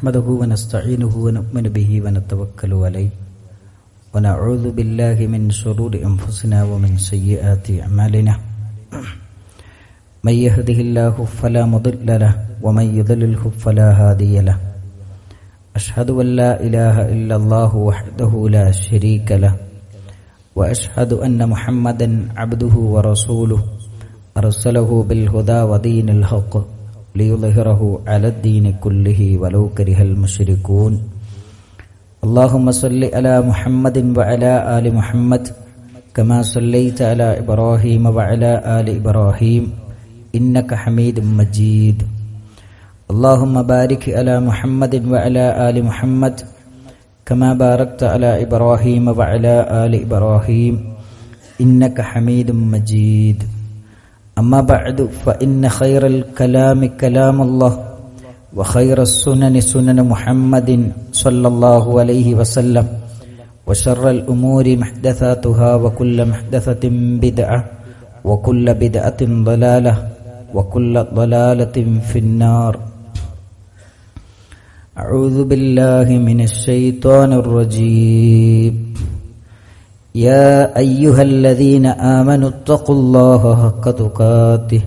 نحمده ونستعينه ونؤمن به ونتوكل عليه ونعوذ بالله من شرور أنفسنا ومن سيئات أعمالنا من يهده الله فلا مضل له ومن يضلله فلا هادي له أشهد أن لا إله إلا الله وحده لا شريك له وأشهد أن محمدا عبده ورسوله أرسله بالهدى ودين الحق ليظهره على الدين كله ولو كره المشركون اللهم صل على محمد وعلى آل محمد كما صليت على إبراهيم وعلى آل إبراهيم إنك حميد مجيد اللهم بارك على محمد وعلى آل محمد كما باركت على إبراهيم وعلى آل إبراهيم إنك حميد مجيد أما بعد فإن خير الكلام كلام الله وخير السنن سنن محمد صلى الله عليه وسلم وشر الأمور محدثاتها وكل محدثة بدعة وكل بدعة ضلالة وكل ضلالة في النار أعوذ بالله من الشيطان الرجيم يا أيها الذين آمنوا اتقوا الله حق تقاته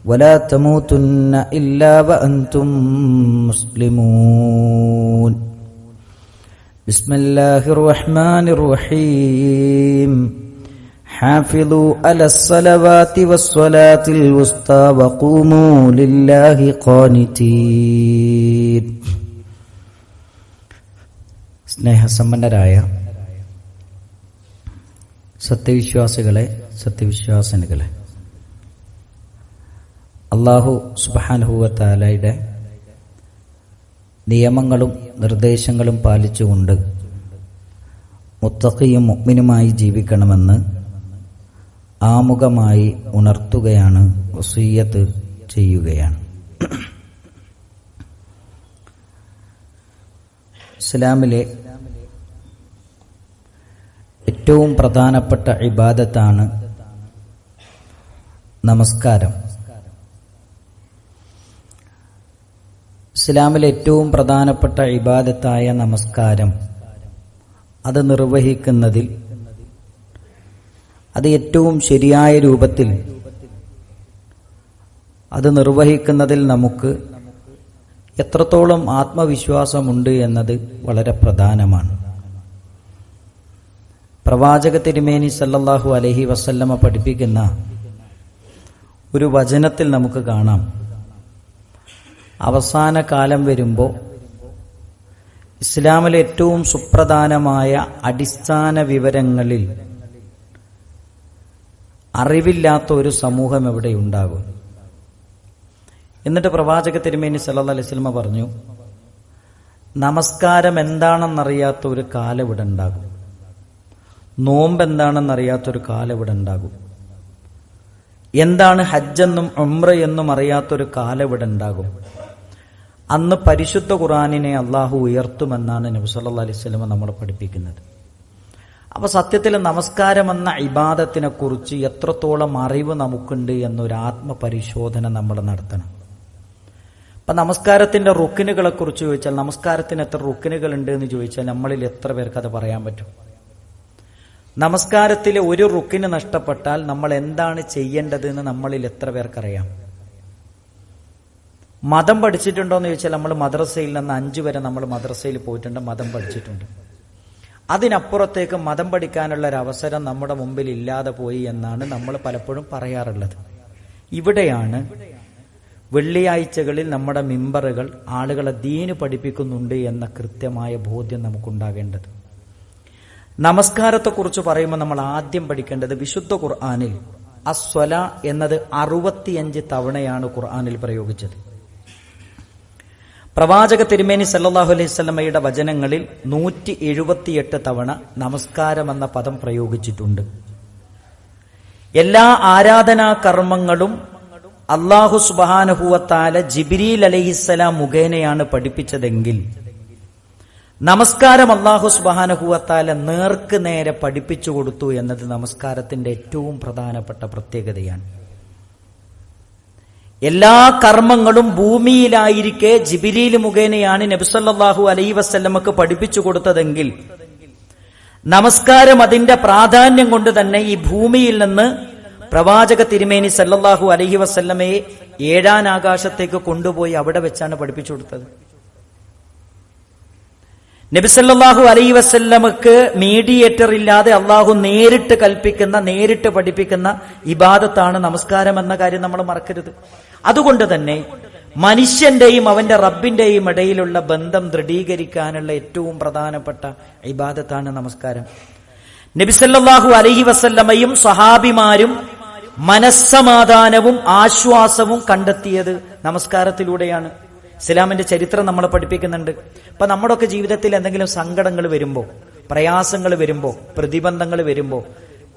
ولا تموتن إلا وأنتم مسلمون بسم الله الرحمن الرحيم حافظوا على الصلوات والصلاة الوسطى وقوموا لله قانتين സ്നേഹസമ്പന്നരായ സത്യവിശ്വാസികളെ, സത്യവിശ്വാസിനികളെ, അല്ലാഹു സുബ്ഹാനഹു വ തആലയുടെ നിയമങ്ങളും നിർദ്ദേശങ്ങളും പാലിച്ചുകൊണ്ട് മുത്തഖിയും മുഅ്മിനുമായി ജീവിക്കണമെന്ന് ആമുഖമായി ഉണർത്തുകയാണ്, വസിയ്യത്ത് ചെയ്യുകയാണ്. ഇസ്ലാമിലെ ഏറ്റവും പ്രധാനപ്പെട്ട ഇബാദത്താണ് നമസ്കാരം. ഇസ്ലാമിലെ ഏറ്റവും പ്രധാനപ്പെട്ട ഇബാദത്തായ നമസ്കാരം അത് നിർവഹിക്കുന്നതിൽ, അത് ഏറ്റവും ശരിയായ രൂപത്തിൽ അത് നിർവഹിക്കുന്നതിൽ നമുക്ക് എത്രത്തോളം ആത്മവിശ്വാസമുണ്ട് എന്നത് വളരെ പ്രധാനമാണ്. പ്രവാചക തിരുമേനി സല്ലല്ലാഹു അലൈഹി വസല്ലമ പഠിപ്പിക്കുന്ന ഒരു വചനത്തിൽ നമുക്ക് കാണാം, അവസാന കാലം വരുമ്പോൾ ഇസ്ലാമിലെ ഏറ്റവും സുപ്രധാനമായ അടിസ്ഥാന വിവരങ്ങളിൽ അറിവില്ലാത്ത ഒരു സമൂഹം എവിടെ ഉണ്ടാകും. എന്നിട്ട് പ്രവാചക തിരുമേനി സല്ലല്ലാഹു അലൈഹി വസല്ലമ പറഞ്ഞു, നമസ്കാരം എന്താണെന്നറിയാത്ത ഒരു കാലം ഇവിടെ ഉണ്ടാകും, നോമ്പ് എന്താണെന്നറിയാത്തൊരു കാലം ഇവിടെ ഉണ്ടാകും, എന്താണ് ഹജ്ജെന്നും ഉംറ എന്നും അറിയാത്തൊരു കാലം ഇവിടെ ഉണ്ടാകും. അന്ന് പരിശുദ്ധ ഖുർആനിനെ അള്ളാഹു ഉയർത്തുമെന്നാണ് നബി സല്ലല്ലാഹു അലൈഹി വസല്ലം നമ്മളെ പഠിപ്പിക്കുന്നത്. അപ്പൊ സത്യത്തിൽ നമസ്കാരം എന്ന ഇബാദത്തിനെ കുറിച്ച് എത്രത്തോളം അറിവ് നമുക്കുണ്ട് എന്നൊരു ആത്മപരിശോധന നമ്മൾ നടത്തണം. അപ്പൊ നമസ്കാരത്തിന്റെ റുക്കിനുകളെ കുറിച്ച് ചോദിച്ചാൽ, നമസ്കാരത്തിന് എത്ര റുക്കിനുകൾ ഉണ്ട് എന്ന് ചോദിച്ചാൽ നമ്മളിൽ എത്ര പേർക്ക് അത് പറയാൻ പറ്റും? നമസ്കാരത്തിലെ ഒരു റുക്കിന് നഷ്ടപ്പെട്ടാൽ നമ്മൾ എന്താണ് ചെയ്യേണ്ടത് എന്ന് നമ്മളിൽ എത്ര പേർക്കറിയാം? മതം പഠിച്ചിട്ടുണ്ടോ എന്ന് ചോദിച്ചാൽ, നമ്മൾ മദ്രസയിൽ നിന്ന് 5 വരെ നമ്മൾ മദ്രസയിൽ പോയിട്ടുണ്ട്, മതം പഠിച്ചിട്ടുണ്ട്. അതിനപ്പുറത്തേക്ക് മതം പഠിക്കാനുള്ള ഒരു അവസരം നമ്മുടെ മുമ്പിൽ ഇല്ലാതെ പോയി എന്നാണ് നമ്മൾ പലപ്പോഴും പറയാറുള്ളത്. ഇവിടെയാണ് വെള്ളിയാഴ്ചകളിൽ നമ്മുടെ മിമ്പറുകൾ ആളുകളെ ദീന് പഠിപ്പിക്കുന്നുണ്ട് എന്ന കൃത്യമായ ബോധ്യം നമുക്കുണ്ടാകേണ്ടത്. നമസ്കാരത്തെക്കുറിച്ച് പറയുമ്പോൾ നമ്മൾ ആദ്യം പഠിക്കേണ്ടത്, വിശുദ്ധ ഖുർആനിൽ അസ്വല എന്നത് 65 തവണയാണ് ഖുർആനിൽ പ്രയോഗിച്ചത്. പ്രവാചക തിരുമേനി സല്ലല്ലാഹു അലൈഹി വസല്ലമയുടെ വചനങ്ങളിൽ 178 തവണ നമസ്കാരം എന്ന പദം പ്രയോഗിച്ചിട്ടുണ്ട്. എല്ലാ ആരാധനാ കർമ്മങ്ങളും അല്ലാഹു സുബ്ഹാനഹു വ തആല ജിബ്രീൽ അലൈഹിസ്സലാം മുഖേനയാണ് പഠിപ്പിച്ചതെങ്കിൽ, നമസ്കാരം അല്ലാഹു സുബ്ഹാനഹു വ തആല നേർക്ക് നേരെ പഠിപ്പിച്ചു കൊടുത്തു എന്നത് നമസ്കാരത്തിന്റെ ഏറ്റവും പ്രധാനപ്പെട്ട പ്രത്യേകതയാണ്. എല്ലാ കർമ്മങ്ങളും ഭൂമിയിലായിരിക്കെ ജിബ്രീൽ മുഖേനയാണ് നബി സല്ലല്ലാഹു അലൈഹി വസല്ലമക്ക് പഠിപ്പിച്ചു കൊടുത്തതെങ്കിൽ നമസ്കാരം അതിന്റെ പ്രാധാന്യം കൊണ്ട് തന്നെ ഈ ഭൂമിയിൽ നിന്ന് പ്രവാചക തിരുമേനി സല്ലല്ലാഹു അലൈഹി വസല്ലമയെ 7ാം ആകാശത്തേക്ക് കൊണ്ടുപോയി അവിടെ വെച്ചാണ് പഠിപ്പിച്ചു കൊടുത്തത്. നബി സല്ലല്ലാഹു അലൈഹി വസല്ലമക്ക് മീഡിയേറ്റർ ഇല്ലാതെ അള്ളാഹു നേരിട്ട് കൽപ്പിക്കുന്ന, നേരിട്ട് പഠിപ്പിക്കുന്ന ഇബാദത്താണ് നമസ്കാരം എന്ന കാര്യം നമ്മൾ മറക്കരുത്. അതുകൊണ്ട് തന്നെ മനുഷ്യന്റെയും അവന്റെ റബ്ബിന്റെയും ഇടയിലുള്ള ബന്ധം ദൃഢീകരിക്കാനുള്ള ഏറ്റവും പ്രധാനപ്പെട്ട ഇബാദത്താണ് നമസ്കാരം. നബി സല്ലല്ലാഹു അലൈഹി വസല്ലമയും സഹാബിമാരും മനസ്സമാധാനവും ആശ്വാസവും കണ്ടെത്തിയത് നമസ്കാരത്തിലൂടെയാണ്. ഇസ്ലാമിന്റെ ചരിത്രം നമ്മളെ പഠിപ്പിക്കുന്നുണ്ട്. അപ്പൊ നമ്മുടെയൊക്കെ ജീവിതത്തിൽ എന്തെങ്കിലും സങ്കടങ്ങൾ വരുമ്പോ, പ്രയാസങ്ങൾ വരുമ്പോ, പ്രതിബന്ധങ്ങൾ വരുമ്പോ,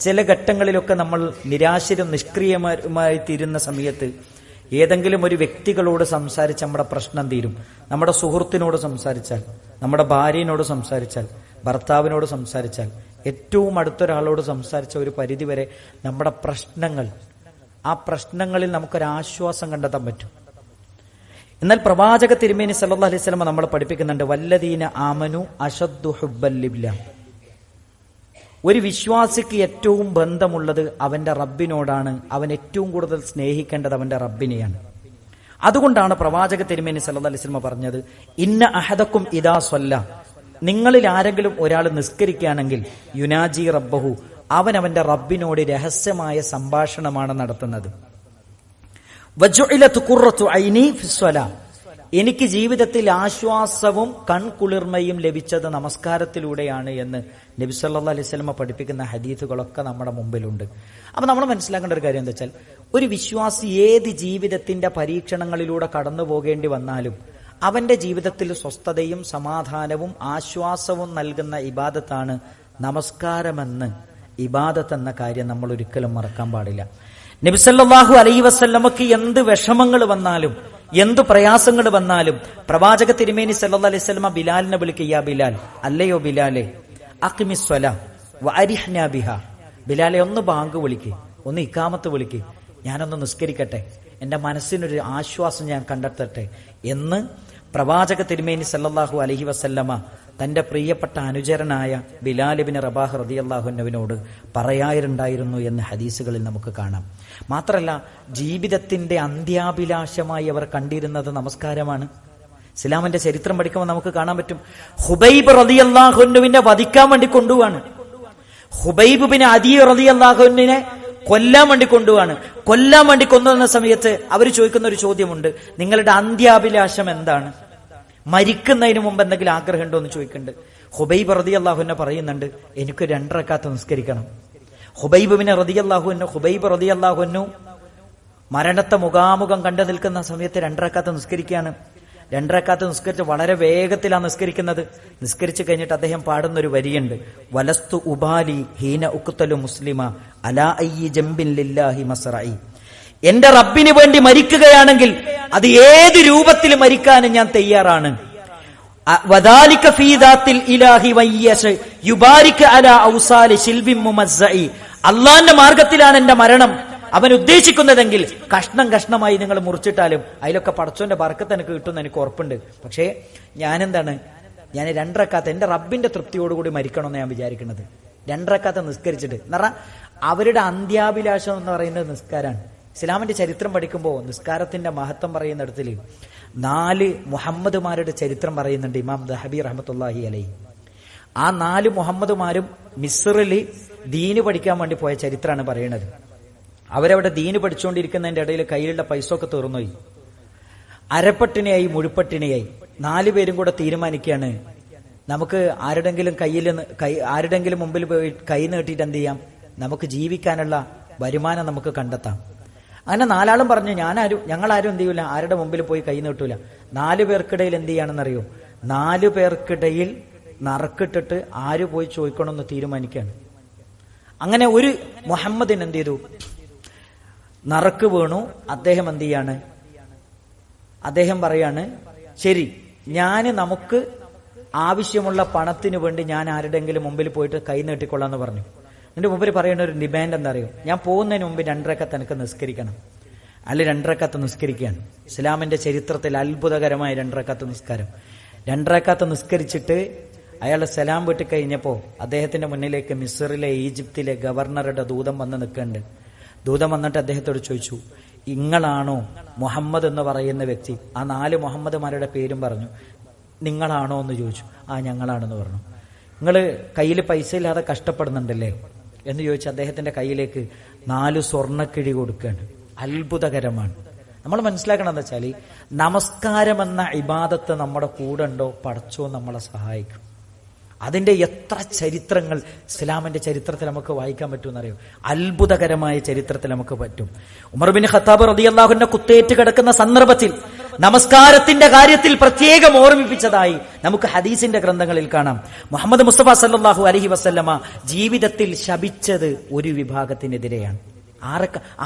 ചില ഘട്ടങ്ങളിലൊക്കെ നമ്മൾ നിരാശരും നിഷ്ക്രിയമായി തീരുന്ന സമയത്ത് ഏതെങ്കിലും ഒരു വ്യക്തികളോട് സംസാരിച്ച് നമ്മുടെ പ്രശ്നം തീരും. നമ്മുടെ സുഹൃത്തിനോട് സംസാരിച്ചാൽ, നമ്മുടെ ഭാര്യയോട് സംസാരിച്ചാൽ, ഭർത്താവിനോട് സംസാരിച്ചാൽ, ഏറ്റവും അടുത്തൊരാളോട് സംസാരിച്ച ഒരു പരിധിവരെ നമ്മുടെ പ്രശ്നങ്ങൾ, ആ പ്രശ്നങ്ങളിൽ നമുക്കൊരാശ്വാസം കണ്ടെത്താൻ പറ്റും. എന്നാൽ പ്രവാചക തിരുമേനി സല്ലല്ലാഹു അലൈഹി വസല്ലം നമ്മളെ പഠിപ്പിക്കുന്നുണ്ട്, വല്ലദീന ആമനു അശദ്ദു ഹുബ്ബൻ ലില്ലാഹ്. ഒരു വിശ്വാസിക്ക് ഏറ്റവും ബന്ധമുള്ളത് അവന്റെ റബ്ബിനോടാണ്. അവൻ ഏറ്റവും കൂടുതൽ സ്നേഹിക്കേണ്ടത് അവന്റെ റബ്ബിനെയാണ്. അതുകൊണ്ടാണ് പ്രവാചക തിരുമേനി സല്ലല്ലാഹു അലൈഹി വസല്ലം പറഞ്ഞത്, ഇന്ന അഹദക്കും ഇദാ സ്വല്ല, നിങ്ങളിൽ ആരെങ്കിലും ഒരാൾ നിസ്കരിക്കുകയാണെങ്കിൽ യുനാജി റബ്ബഹു, അവൻ അവന്റെ റബ്ബിനോട് രഹസ്യമായ സംഭാഷണമാണ് നടത്തുന്നത്. വജുഇലത് ഖുർറത്തു ഐനി ഫിസ്സലാ, എനിക്ക് ജീവിതത്തിൽ ആശ്വാസവും കൺകുളിർമയും ലഭിച്ചത് നമസ്കാരത്തിലൂടെയാണ് എന്ന് നബി സല്ലല്ലാഹു അലൈഹി വസല്ലം പഠിപ്പിക്കുന്ന ഹദീസുകളൊക്കെ നമ്മുടെ മുമ്പിലുണ്ട്. അപ്പൊ നമ്മൾ മനസ്സിലാക്കേണ്ട ഒരു കാര്യം എന്താ വെച്ചാൽ, ഒരു വിശ്വാസി ഏത് ജീവിതത്തിന്റെ പരീക്ഷണങ്ങളിലൂടെ കടന്നു പോകേണ്ടി വന്നാലും അവന്റെ ജീവിതത്തിൽ സ്വസ്ഥതയും സമാധാനവും ആശ്വാസവും നൽകുന്ന ഇബാദത്താണ് നമസ്കാരമെന്ന്, ഇബാദത്ത് എന്ന കാര്യം നമ്മൾ ഒരിക്കലും മറക്കാൻ പാടില്ല. നബി സല്ലല്ലാഹു അലൈഹി വസല്ലമക്ക് എന്ത് വിഷമങ്ങൾ വന്നാലും, എന്തു പ്രയാസങ്ങൾ വന്നാലും പ്രവാചക തിരുമേനി സല്ലല്ലാഹു അലൈഹി വസല്ലമ ബിലാലിനെ വിളിക്കുക, യാ ബിലാൽ, അല്ലയോ ബിലാലെ, അഖിമിസ് സ്വലാ വഅരിഹ്നാ ബിഹാ, ബിലാലെ ഒന്ന് ബാങ്ക് വിളിക്ക്, ഒന്ന് ഇഖാമത്ത് വിളിക്ക്, ഞാനൊന്ന് നിസ്കരിക്കട്ടെ, എന്റെ മനസ്സിനൊരു ആശ്വാസം ഞാൻ കണ്ടെത്തട്ടെ എന്ന് പ്രവാചക തിരുമേനി സല്ലല്ലാഹു അലൈഹി വസല്ലമ തന്റെ പ്രിയപ്പെട്ട അനുചരനായ ബിലാൽ ഇബ്നു റബാഹ് റളിയല്ലാഹു അൻഹുവിനോട് പറയാറുണ്ടായിരുന്നു എന്ന് ഹദീസുകളിൽ നമുക്ക് കാണാം. മാത്രമല്ല, ജീവിതത്തിന്റെ അന്ത്യാഭിലാഷമായി അവർ കണ്ടിരുന്നത് നമസ്കാരമാണ്. ഇസ്ലാമിന്റെ ചരിത്രം പഠിക്കുമ്പോൾ നമുക്ക് കാണാൻ പറ്റും, ഹുബൈബ് റളിയല്ലാഹു അൻഹുവിനെ വധിക്കാൻ വേണ്ടി കൊണ്ടുപോവാണ്. ഹുബൈബ് ബിൻ അദി റളിയല്ലാഹു അൻഹുവിനെ കൊല്ലാൻ വേണ്ടി കൊണ്ടുപോവാണ്. കൊല്ലാൻ വേണ്ടി കൊണ്ടുവന്ന സമയത്ത് അവർ ചോദിക്കുന്ന ഒരു ചോദ്യമുണ്ട്, നിങ്ങളുടെ അന്ത്യാഭിലാഷം എന്താണ്? മരിക്കുന്നതിന് മുമ്പ് എന്തെങ്കിലും ആഗ്രഹമുണ്ടോ എന്ന് ചോദിക്കുന്നുണ്ട്. ഹുബൈബ് റളിയല്ലാഹു അൻഹു പറയുന്നുണ്ട്, എനിക്ക് 2 റക്അത്ത് നിസ്കരിക്കണം. ഹുബൈബ് റളിയല്ലാഹു അൻഹു മരണത്തെ മുഖാമുഖം കണ്ടു നിൽക്കുന്ന സമയത്ത് 2 റക്അത്ത് നിസ്കരിക്കുകയാണ്. 2 റക്അത്ത് നിസ്കരിച്ച് വളരെ വേഗത്തിലാണ് നിസ്കരിക്കുന്നത്. നിസ്കരിച്ചു കഴിഞ്ഞിട്ട് അദ്ദേഹം പാടുന്ന ഒരു വരിയുണ്ട്, വലസ്തു ഉബാലി ഹീന ഉഖ്തലു മുസ്ലിമ അലാ അയ്യി ജംബിൻ ലില്ലാഹി മസ്റഇ, എന്റെ റബ്ബിന് വേണ്ടി മരിക്കുകയാണെങ്കിൽ അത് ഏത് രൂപത്തിൽ മരിക്കാനും ഞാൻ തയ്യാറാണ്. വദാലിക ഫീ ദാത്തിൽ ഇലാഹി വയ്യശ യുബാരിക അലാ ഔസാലി ശിൽബിൻ മുമസ്സഇ, അല്ലാഹുവിന്റെ മാർഗത്തിലാണ് എന്റെ മരണം അവൻ ഉദ്ദേശിക്കുന്നതെങ്കിൽ കഷ്ണം കഷ്ണമായി നിങ്ങൾ മുറിച്ചിട്ടാലും അതിലൊക്കെ പടച്ചോന്റെ ബർക്കത്ത് എനിക്ക് കിട്ടുമെന്ന് എനിക്ക് ഉറപ്പുണ്ട്. പക്ഷേ ഞാൻ 2 റക്അത്ത് എന്റെ റബ്ബിന്റെ തൃപ്തിയോടുകൂടി മരിക്കണമെന്ന് ഞാൻ വിചാരിക്കുന്നത്. 2 റക്അത്ത് നിസ്കരിച്ചിട്ട് എന്ന് പറഞ്ഞാൽ അവരുടെ അന്ത്യാഭിലാഷം എന്ന് പറയുന്നത് നിസ്കാരമാണ്. ഇസ്ലാമിന്റെ ചരിത്രം പഠിക്കുമ്പോൾ നിസ്കാരത്തിന്റെ മഹത്വം പറയുന്നിടത്തിൽ 4 മുഹമ്മദുമാരുടെ ചരിത്രം പറയുന്നുണ്ട് ഇമാം ദഹബി റഹ്മത്തുള്ളാഹി അലൈഹി. ആ 4 മുഹമ്മദുമാരും മിസ്റിൽ ദീന് പഠിക്കാൻ വേണ്ടി പോയ ചരിത്രമാണ് പറയുന്നത്. അവരവിടെ ദീന് പഠിച്ചുകൊണ്ടിരിക്കുന്നതിന്റെ ഇടയിൽ കയ്യിലുള്ള പൈസ ഒക്കെ തീർന്നുപോയി. അരപ്പട്ടിണിയായി, മുഴുപ്പട്ടിണിയായി. 4 പേരും കൂടെ തീരുമാനിക്കുകയാണ്, നമുക്ക് ആരുടെങ്കിലും മുമ്പിൽ പോയി കൈ നീട്ടിയിട്ട് എന്ത് ചെയ്യാം, നമുക്ക് ജീവിക്കാനുള്ള വരുമാനം നമുക്ക് കണ്ടെത്താം. അങ്ങനെ 4 ആളും പറഞ്ഞു, ഞങ്ങളാരും എന്ത് ചെയ്യൂല, ആരുടെ മുമ്പിൽ പോയി കൈ നീട്ടൂല. 4 പേർക്കിടയിൽ എന്ത് ചെയ്യാണെന്നറിയോ, 4 പേർക്കിടയിൽ നറുക്കിട്ടിട്ട് ആര് പോയി ചോദിക്കണമെന്ന് തീരുമാനിക്കുകയാണ്. അങ്ങനെ ഒരു മുഹമ്മദിന് എന്ത് ചെയ്തു, നറുക്ക് വീണു. അദ്ദേഹം എന്ത് ചെയ്യാണ്, അദ്ദേഹം പറയാണ്, ശരി, നമുക്ക് ആവശ്യമുള്ള പണത്തിന് വേണ്ടി ഞാൻ ആരുടെങ്കിലും മുമ്പിൽ പോയിട്ട് കൈ നീട്ടിക്കൊള്ളാന്ന് പറഞ്ഞു. എന്റെ മുമ്പിൽ പറയുന്ന ഒരു ഡിമാൻഡ് എന്താ അറിയോ, ഞാൻ പോകുന്നതിന് മുമ്പ് 2 റക്അത്ത് എനിക്ക് നിസ്കരിക്കണം. അല്ല 2 റക്അത്ത് നിസ്കരിക്കുകയാണ്. ഇസ്ലാമിന്റെ ചരിത്രത്തിൽ അത്ഭുതകരമായ 2 റക്അത്ത് നിസ്കാരം. 2 റക്അത്ത് നിസ്കരിച്ചിട്ട് അയാൾ സലാം വീട്ടി കഴിഞ്ഞപ്പോൾ അദ്ദേഹത്തിന്റെ മുന്നിലേക്ക് മിസ്റിലെ ഈജിപ്തിലെ ഗവർണറുടെ ദൂതൻ വന്ന് നിൽക്കുന്നുണ്ട്. ദൂതൻ വന്നിട്ട് അദ്ദേഹത്തോട് ചോദിച്ചു, നിങ്ങളാണോ മുഹമ്മദ് എന്ന് പറയുന്ന വ്യക്തി? ആ 4 മുഹമ്മദ്മാരുടെ പേരും പറഞ്ഞു. നിങ്ങളാണോ എന്ന് ചോദിച്ചു. ആ, ഞങ്ങളാണെന്ന് പറഞ്ഞു. നിങ്ങൾ കയ്യിൽ പൈസ ഇല്ലാതെ കഷ്ടപ്പെടുന്നുണ്ടല്ലേ എന്ന് ചോദിച്ച് അദ്ദേഹത്തിന്റെ കയ്യിലേക്ക് 4 സ്വർണ്ണക്കിഴി കൊടുക്കുകയാണ്. അത്ഭുതകരമാണ്. നമ്മൾ മനസ്സിലാക്കണം എന്താ വെച്ചാൽ, നമസ്കാരം എന്ന ഇബാദത്ത് നമ്മുടെ കൂടെ ഉണ്ടോ പടച്ചോ നമ്മളെ സഹായിക്കും. അതിന്റെ എത്ര ചരിത്രങ്ങൾ ഇസ്ലാമിന്റെ ചരിത്രത്തിൽ നമുക്ക് വായിക്കാൻ പറ്റുമെന്നറിയോ? അത്ഭുതകരമായ ചരിത്രത്തിൽ നമുക്ക് പറ്റും. ഉമർ ബിൻ ഖത്താബ് റളിയല്ലാഹു അൻഹു കുത്തേറ്റ് കിടക്കുന്ന സന്ദർഭത്തിൽ നമസ്കാരത്തിന്റെ കാര്യത്തിൽ പ്രത്യേകം ഓർമ്മിപ്പിച്ചതായി നമുക്ക് ഹദീസിന്റെ ഗ്രന്ഥങ്ങളിൽ കാണാം. മുഹമ്മദ് മുസ്തഫ സല്ലല്ലാഹു അലൈഹി വസല്ലമ ജീവിതത്തിൽ ശപിച്ചത് ഒരു വിഭാഗത്തിനെതിരെയാണ്.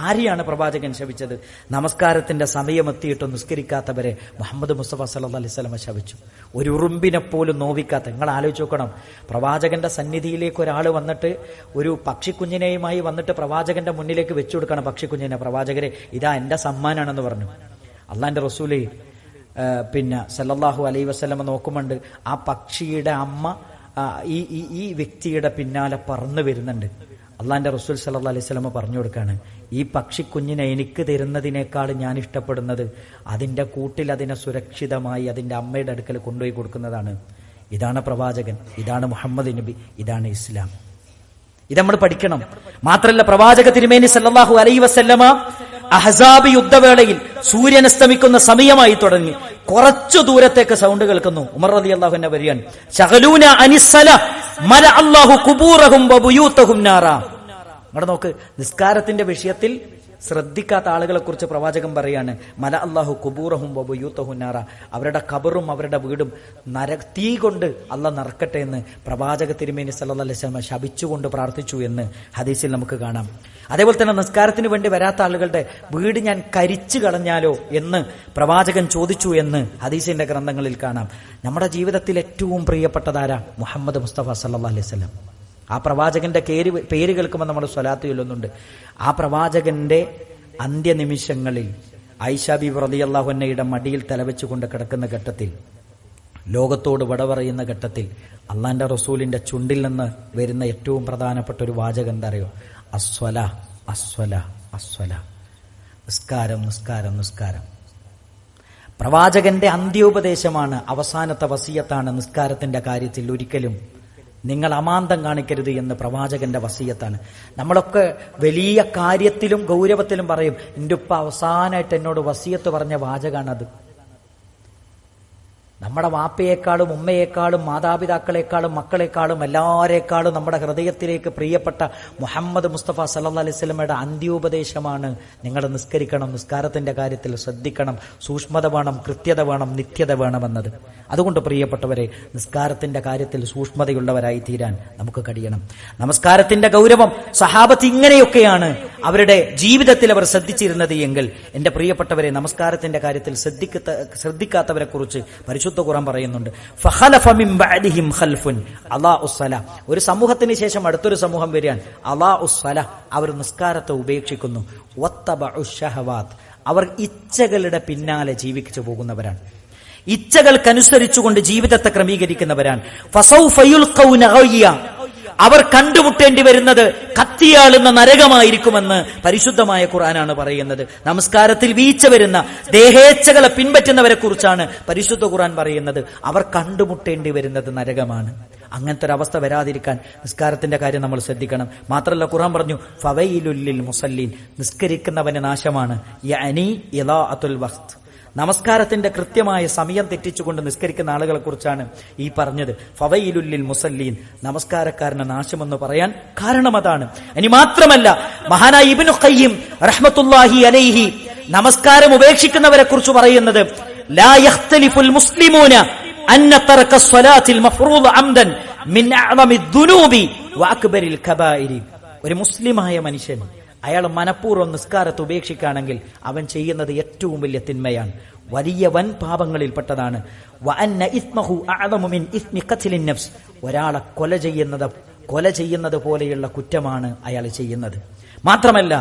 ആരെയാണ് പ്രവാചകൻ ശപിച്ചത്? നമസ്കാരത്തിന്റെ സമയമെത്തിയിട്ട് നിസ്കരിക്കാത്തവരെ മുഹമ്മദ് മുസ്തഫ സല്ലല്ലാഹു അലൈഹി വസല്ലമ ശപിച്ചു. ഒരു ഉറുമ്പിനെ പോലും നോവിക്കാത്ത. നിങ്ങൾ ആലോചിച്ച് നോക്കണം, പ്രവാചകന്റെ സന്നിധിയിലേക്ക് ഒരാൾ വന്നിട്ട് ഒരു പക്ഷിക്കുഞ്ഞിനെയുമായി വന്നിട്ട് പ്രവാചകന്റെ മുന്നിലേക്ക് വെച്ചു കൊടുക്കണം പക്ഷിക്കുഞ്ഞിനെ. പ്രവാചകരെ, ഇതാ എന്റെ സമ്മാനാണെന്ന് പറഞ്ഞു. അള്ളാന്റെ റസൂല് സല്ലല്ലാഹു അലൈഹി വസല്ലമ നോക്കുന്നുണ്ട്, ആ പക്ഷിയുടെ അമ്മ ഈ വ്യക്തിയുടെ പിന്നാലെ പറന്നു വരുന്നുണ്ട്. അള്ളാന്റെ റസൂൽ സല്ലല്ലാഹു അലൈഹി വസല്ലമ പറഞ്ഞു കൊടുക്കാണ്, ഈ പക്ഷിക്കുഞ്ഞിനെ എനിക്ക് തരുന്നതിനേക്കാൾ ഞാൻ ഇഷ്ടപ്പെടുന്നത് അതിന്റെ കൂട്ടിൽ അതിനെ സുരക്ഷിതമായി അതിന്റെ അമ്മയുടെ അടുക്കൽ കൊണ്ടുപോയി കൊടുക്കുന്നതാണ്. ഇതാണ് പ്രവാചകൻ, ഇതാണ് മുഹമ്മദ് നബി, ഇതാണ് ഇസ്ലാം. ഇത് നമ്മൾ പഠിക്കണം. മാത്രമല്ല, പ്രവാചക തിരുമേനി സല്ലല്ലാഹു അലൈഹി വസല്ലമ അഹ്സാബ് യുദ്ധവേളയിൽ സൂര്യൻ അസ്തമിക്കുന്ന സമയമായി തുടങ്ങി. കുറച്ചു ദൂരത്തേക്ക് സൗണ്ട് കേൾക്കുന്നു. ഉമർ റളിയല്ലാഹു അൻഹു പറയാണ്, ശഗലൂന അനിസ്സല മല അല്ലാഹു ഖുബൂറഹും വബുയൂതഹും നാറാ. അങ്ങോട്ട് നോക്ക്, നിസ്കാരത്തിന്റെ വിഷയത്തിൽ ശ്രദ്ധിക്കാത്ത ആളുകളെ കുറിച്ച് പ്രവാചകൻ പറയാണ്, മല അല്ലാഹു ഖുബൂറഹും വബുയൂതഹും നാറാ. അവരുടെ ഖബറും അവരുടെ വീടും തീ കൊണ്ട് അല്ലാഹ് നിറക്കട്ടെ എന്ന് പ്രവാചക തിരുമേനി സല്ലല്ലാഹു അലൈഹി വസല്ലം ശപിച്ചുകൊണ്ട് പ്രാർത്ഥിച്ചു എന്ന് ഹദീസിൽ നമുക്ക് കാണാം. അതേപോലെ തന്നെ നിസ്കാരത്തിന് വേണ്ടി വരാത്ത ആളുകളുടെ വീട് ഞാൻ കരിച്ചു കളഞ്ഞാലോ എന്ന് പ്രവാചകൻ ചോദിച്ചു എന്ന് ഹദീസിന്റെ ഗ്രന്ഥങ്ങളിൽ കാണാം. നമ്മുടെ ജീവിതത്തിൽ ഏറ്റവും പ്രിയപ്പെട്ടതാരാ? മുഹമ്മദ് മുസ്തഫ സല്ലല്ലാഹു അലൈഹി വസല്ലം. ആ പ്രവാചകന്റെ പേര് കേൾക്കുമ്പോൾ നമ്മൾ സ്വലാത്ത് ചൊല്ലുന്നുണ്ട്. ആ പ്രവാചകന്റെ അന്ത്യനിമിഷങ്ങളിൽ ആയിഷ ബീവി റളിയല്ലാഹു അൻഹയുടെ മടിയിൽ തലവെച്ചുകൊണ്ട് കിടക്കുന്ന ഘട്ടത്തിൽ, ലോകത്തോട് വിട പറയുന്ന ഘട്ടത്തിൽ, അള്ളാന്റെ റസൂലിന്റെ ചുണ്ടിൽ നിന്ന് വരുന്ന ഏറ്റവും പ്രധാനപ്പെട്ട ഒരു വാചകം എന്താ അറിയോ? അസ്വല അസ്വല അസ്വല. നിസ്കാരം നിസ്കാരം നിസ്കാരം. പ്രവാചകന്റെ അന്ത്യോപദേശമാണ്, അവസാനത്തെ വസിയത്താണ് നിസ്കാരത്തിന്റെ കാര്യത്തിൽ. ഒരിക്കലും നിങ്ങൾ അമാന്തം കാണിക്കരുത് എന്ന് പ്രവാചകന്റെ വസിയത്താണ്. നമ്മളൊക്കെ വലിയ കാര്യത്തിലും ഗൗരവത്തിലും പറയും, എൻ്റെ ഉപ്പ അവസാനമായിട്ട് എന്നോട് വസിയത്ത് പറഞ്ഞ വാചകാണത്. നമ്മുടെ വാപ്പയേക്കാളും ഉമ്മയേക്കാളും മാതാപിതാക്കളെക്കാളും മക്കളെക്കാളും എല്ലാവരെക്കാളും നമ്മുടെ ഹൃദയത്തിലേക്ക് പ്രിയപ്പെട്ട മുഹമ്മദ് മുസ്തഫ സല്ലല്ലാഹു അലൈഹി വസല്ലമയുടെ അന്ത്യോപദേശമാണ്, നിങ്ങൾ നിസ്കരിക്കണം, നിസ്കാരത്തിന്റെ കാര്യത്തിൽ ശ്രദ്ധിക്കണം, സൂക്ഷ്മത വേണം, കൃത്യത വേണം, നിത്യത വേണമെന്നത്. അതുകൊണ്ട് പ്രിയപ്പെട്ടവരെ, നിസ്കാരത്തിന്റെ കാര്യത്തിൽ സൂക്ഷ്മതയുള്ളവരായി തീരാൻ നമുക്ക് കഴിയണം. നമസ്കാരത്തിന്റെ ഗൗരവം സഹാബത്ത് ഇങ്ങനെയൊക്കെയാണ് അവരുടെ ജീവിതത്തിൽ അവർ ശ്രദ്ധിച്ചിരുന്നത് എങ്കിൽ, എന്റെ പ്രിയപ്പെട്ടവരെ, നമസ്കാരത്തിന്റെ കാര്യത്തിൽ ശ്രദ്ധിക്കാത്തവരെ കുറിച്ച് പരിശുദ്ധ ഖുർആൻ പറയുന്നുണ്ട്. ഫഖലഫ മിൻ ബഅദിഹിം ഖൽഫുൻ അളാഉസ് സലാ. ഒരു സമൂഹത്തിന് ശേഷം അടുത്തൊരു സമൂഹം വരികയാണ്. അളാഉസ് സലാ, അവർ നിസ്കാരത്തെ ഉപേക്ഷിക്കുന്നു. വത്തബഉശ് ശഹവാത്ത്, അവർ ഇച്ഛകളുടെ പിന്നാലെ ജീവിച്ചു പോകുന്നവരാണ്. ഇച്ഛകൾക്കനുസരിച്ചുകൊണ്ട് ജീവിതത്തെ ക്രമീകരിക്കുന്നവരാണ്. ഫസൗഫ യുൽഖൗന ഗയ്യ, അവർ കണ്ടുമുട്ടേണ്ടി വരുന്നത് കത്തിയാളുന്ന നരകമായിരിക്കുമെന്ന് പരിശുദ്ധമായ ഖുർആനാണ് പറയുന്നത്. നമസ്കാരത്തിൽ വീഴ്ച വരുന്ന ദേഹേച്ഛകളെ പിൻപറ്റുന്നവരെ കുറിച്ചാണ് പരിശുദ്ധ ഖുർആൻ പറയുന്നത്. അവർ കണ്ടുമുട്ടേണ്ടി വരുന്നത് നരകമാണ്. അങ്ങനത്തെ ഒരു അവസ്ഥ വരാതിരിക്കാൻ നിസ്കാരത്തിന്റെ കാര്യം നമ്മൾ ശ്രദ്ധിക്കണം. മാത്രമല്ല, ഖുർആൻ പറഞ്ഞു, ഫവൈലുൽ ലിൽ മുസല്ലീൻ, നിസ്കരിക്കുന്നവന് നാശമാണ്. യഅനി ഇളാഅത്തുൽ വഖ്ത്, നമസ്കാരത്തിന്റെ കൃത്യമായ സമയം തെറ്റിച്ചുകൊണ്ട് നിസ്കരിക്കുന്ന ആളുകളെ കുറിച്ചാണ് ഈ പറഞ്ഞത്. ഫവൈലുൽ ലിൽ മുസല്ലീൻ, നമസ്കാരക്കാരന് നാശമെന്ന് പറയാൻ കാരണം അതാണ്. ഇനി മാത്രമല്ല, മഹാനായ ഇബ്നു ഖയ്യിം റഹ്മത്തുള്ളാഹി അലൈഹി നമസ്കാരം ഉപേക്ഷിക്കുന്നവരെ കുറിച്ച് പറയുന്നത്, ലാ യഖ്തലിഫുൽ മുസ്ലിമൂന അന്ന തറക സ്വലാത്തിൽ മഫ്റൂദ അംദൻ മിൻ അഅ്ളമി ദുനൂബി വഅക്ബരിൽ കബായിരി. ഒരു മുസ്ലിമായ മനുഷ്യൻ അയാൾ മനഃപൂർവ്വം നിസ്കാരത്തെ ഉപേക്ഷിക്കുകയാണെങ്കിൽ അവൻ ചെയ്യുന്നത് ഏറ്റവും വലിയ തിന്മയാണ്, വലിയ വൻ പാപങ്ങളിൽപ്പെട്ടതാണ്. വഅന്ന ഇസ്മഹു അഅ്ളമു മിൻ ഇസ്മി ഖത്ലിൻ നഫ്സ്, ഒരാളെ കൊല ചെയ്യുന്നത് പോലെയുള്ള കുറ്റമാണ് അയാൾ ചെയ്യുന്നത്. മാത്രമല്ല,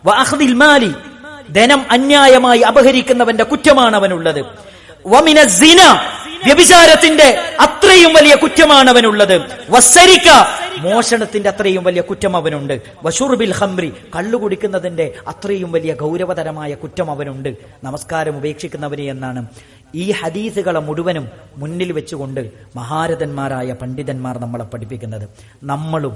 വഅഖ്ദിൽ മാലി, ധനം അന്യായമായി അപഹരിക്കുന്നവന്റെ കുറ്റമാണ് അവനുള്ളത്. വമിന സിന, വ്യഭിചാരത്തിന്റെ അത്രയും വലിയ കുറ്റമാണ് അവനുള്ളത്. വസ്സരിക, മോഷണത്തിന്റെ അത്രയും വലിയ കുറ്റം അവനുണ്ട്. വശുർബിൽ ഖംറി, കള്ളു കുടിക്കുന്നതിന്റെ അത്രയും വലിയ ഗൗരവതരമായ കുറ്റം അവനുണ്ട്. നമസ്കാരം ഉപേക്ഷിക്കുന്നവന് എന്നാണ് ഈ ഹദീസുകളെ മുഴുവനും മുന്നിൽ വെച്ചുകൊണ്ട് മഹാരഥന്മാരായ പണ്ഡിതന്മാർ നമ്മളെ പഠിപ്പിക്കുന്നത്. നമ്മളും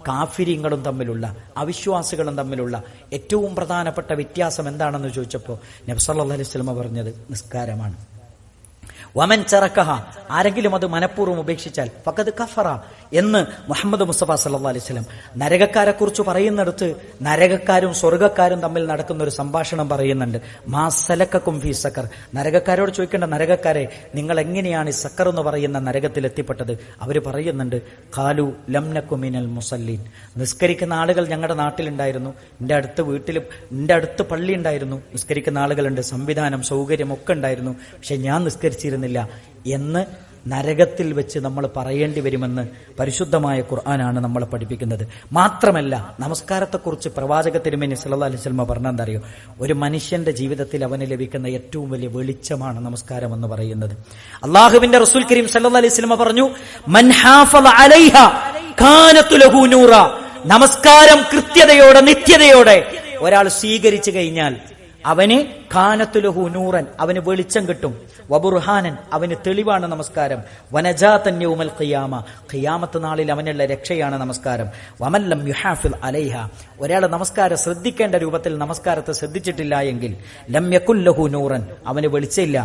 കാഫിര്യങ്ങളും തമ്മിലുള്ള, അവിശ്വാസികളും തമ്മിലുള്ള ഏറ്റവും പ്രധാനപ്പെട്ട വ്യത്യാസം എന്താണെന്ന് ചോദിച്ചപ്പോൾ നബി സല്ലല്ലാഹു അലൈഹി വസല്ലം പറഞ്ഞത് നിസ്കാരമാണ്. വമൻ ചറക്കഹ, ആരെങ്കിലും അത് മനഃപൂർവ്വം ഉപേക്ഷിച്ചാൽ ഫഖദ് കഫറ എന്ന് മുഹമ്മദ് മുസ്തഫ സല്ലല്ലാഹു അലൈഹി വസല്ലം നരകക്കാരെ കുറിച്ച് പറയുന്നിടത്ത് നരകക്കാരും സ്വർഗക്കാരും തമ്മിൽ നടക്കുന്ന ഒരു സംഭാഷണം പറയുന്നുണ്ട്. മാ സലക്കക്കും ഫീ സക്കർ, നരകക്കാരോട് ചോദിക്കേണ്ട, നരകക്കാരെ നിങ്ങൾ എങ്ങനെയാണ് ഈ സക്കർ എന്ന് പറയുന്ന നരകത്തിൽ എത്തിപ്പെട്ടത്? അവർ പറയുന്നുണ്ട്, ഖാലു ലം നകു മിനൽ മുസല്ലീൻ, നിസ്കരിക്കുന്ന ആളുകൾ ഞങ്ങളുടെ നാട്ടിലുണ്ടായിരുന്നു, എൻ്റെ അടുത്ത് വീട്ടിലും എൻ്റെ അടുത്ത് പള്ളി ഉണ്ടായിരുന്നു, നിസ്കരിക്കുന്ന ആളുകളുണ്ട്, സംവിധാനം സൗകര്യം ഒക്കെ ഉണ്ടായിരുന്നു, പക്ഷെ ഞാൻ നിസ്കരിച്ചിരുന്നില്ല എന്ന് നരകത്തിൽ വെച്ച് നമ്മൾ പറയേണ്ടി വരുമെന്ന് പരിശുദ്ധമായ ഖുർആനാണ് നമ്മളെ പഠിപ്പിക്കുന്നത്. മാത്രമല്ല, നമസ്കാരത്തെക്കുറിച്ച് പ്രവാചക തിരുമേനി സല്ലല്ലാഹു അലൈഹി വസല്ലം പറഞ്ഞെന്തറിയോ? ഒരു മനുഷ്യന്റെ ജീവിതത്തിൽ അവന് ലഭിക്കുന്ന ഏറ്റവും വലിയ വെളിച്ചമാണ് നമസ്കാരം എന്ന് പറയുന്നത്. അള്ളാഹുവിന്റെ റസൂൽ കരീം സല്ലല്ലാഹു അലൈഹി വസല്ലം പറഞ്ഞു, മൻ ഹാഫള അലൈഹ കാനതു ലഹു നൂറ, നമസ്കാരം കൃത്യതയോടെ നിത്യതയോടെ ഒരാൾ സ്വീകരിച്ചു കഴിഞ്ഞാൽ അവന് കാനത്തുലഹു നൂറൻ, അവന് വെളിച്ചം കിട്ടും. വബുർഹാനൻ, അവന് തെളിവാണ് നമസ്കാരം. വനജാതൻ യൗമൽ ഖിയാമ, ഖിയാമത്ത് നാളിൽ അവനുള്ള രക്ഷയാണ് നമസ്കാരം. വമല്ലം യുഹാഫിൽ അലൈഹ, ഒരാൾ നമസ്കാരം ശ്രദ്ധിക്കേണ്ട രൂപത്തിൽ നമസ്കാരത്തെ ശ്രദ്ധിച്ചിട്ടില്ല എങ്കിൽ ലം യകുല്ലഹു നൂറൻ, അവന് വെളിച്ചമില്ല.